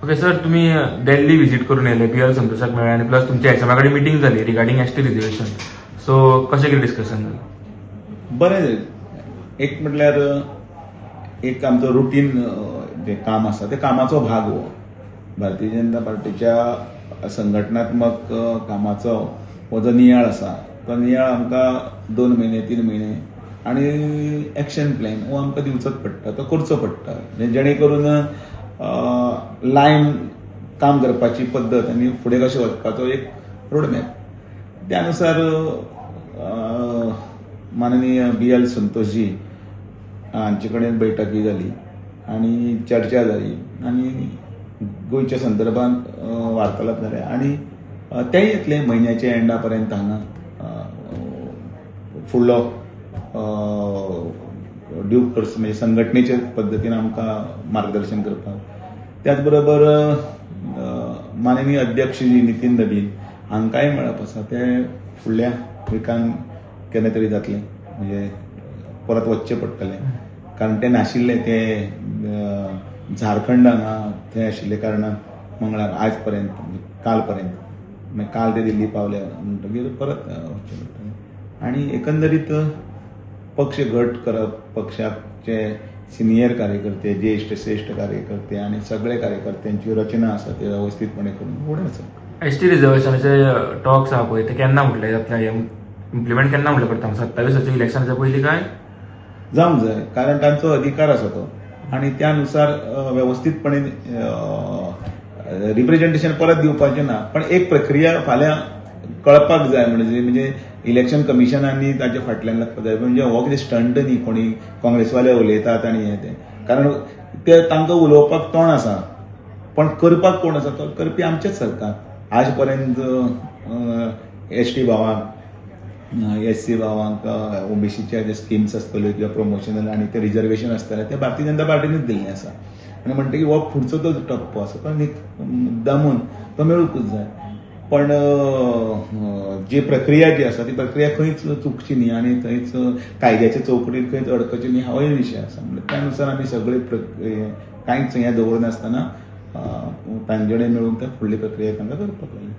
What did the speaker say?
Okay sir, तुम्ही Delhi visit करून येले पी.एल. संतोषाक मेळ्ळे आणि प्लस तुमच्या एचएमाकडे मिटींग झाली रिगार्डिंग एसटी रिझर्वेशन. सो कशें कितें डिस्कशन जालें? बरें. एक म्हटल्यार एक आमचो रुटीन जे काम आसा ते कामाचो भाग हो भारतीय जनता पार्टीच्या संघटनात्मक कामाचो हो जो नियाळ आसा तो नियाळ आमकां 2 महिने 3 महिने आणि एक्शन प्लॅन हो आमकां दिवचोच पडटा, तो करचो पडटा जेणे करून लायन काम करपाची पद्दत आनी फुडें कशें वचपाचो एक रोडमॅप त्या अनुसार माननीय बी.एल. संतोषजी हांचे कडेन बैठकी जाली आणि चर्चा जाली आणि गोंयच्या संदर्भात वार्तालाप जाले आणि तेय येतले म्हयन्याच्या एंडा पर्यंत हांगा फुडलो ड्यू कोर्स म्हणजे संघटनेचे पद्दतीन आमकां मार्गदर्शन करपाक. त्याच बरोबर माननीय अध्यक्ष जी नितीन दबी हांकांय मेळप आसा ते फुडल्या विकान केन्ना तरी जातले म्हणजे परत वचचे पडटले कारण ते नाशिल्ले ते झारखंड हांगा थंय आशिल्ले कारणान मंगळार आज पर्यंत काल पर्यंत मागीर काल ते दिल्ली पावले म्हणटकीर परत वचचे पडटले आणि एकंदरीत पक्ष घट करप पक्षाचे सिनियर कार्यकर्ते ज्येष्ठ श्रेष्ठ कार्यकर्ते आणि सगळे कार्यकर्त्यांची रचना आसा ती व्यवस्थितपणे करून फुडें वचप. एसटी रिझर्वेशनाचे टॉक्स आहा पळय ते केन्ना म्हटले जातले इम्प्लिमेंट केन्ना म्हटलें पडटा 27 इलेक्शनाच्या पयलीं काय जावंक जाय कारण तांचो अधिकार आसा तो आणि त्यानुसार व्यवस्थितपणे रिप्रेझेंटेशन परत दिवपाचें ना पण एक प्रक्रिया फाल्यां कळपाक जाय म्हणजे इलेक्शन कमिशनांनी ताचे फाटल्यान लागपाक जाय म्हणजे हो कितें स्टंट न्ही कोणी काँग्रेसवाले उलयतात आनी हें तें कारण ते तांकां उलोवपाक तोंड आसा पण करपाक कोण आसा तो करपी आमचेच सरकार. आज पर्यंत एसटी भावांक एससी भावांक ओबीसीच्या जे स्किम्स आसतल्यो किंवा प्रमोशनल आणि ते रिझर्वेशन आसतलें ते भारतीय जनता पार्टीनूच दिल्लें आसा आनी म्हणटकीर हो फुडचो तो टप्पो आसा तो मुद्दामून तो मेळूंकच जाय पण जी प्रक्रिया जी आसा ती प्रक्रिया खंयच चुकची न्ही आणि थंयच कायद्याच्या चौकटीत खंयच अडकची न्ही होय विशय आसा म्हणजे त्यानुसार आमी सगळे कांयच हें दवरनासतना तांचे कडेन मेळून त्या फुडली प्रक्रिया तांकां करपाक लायली.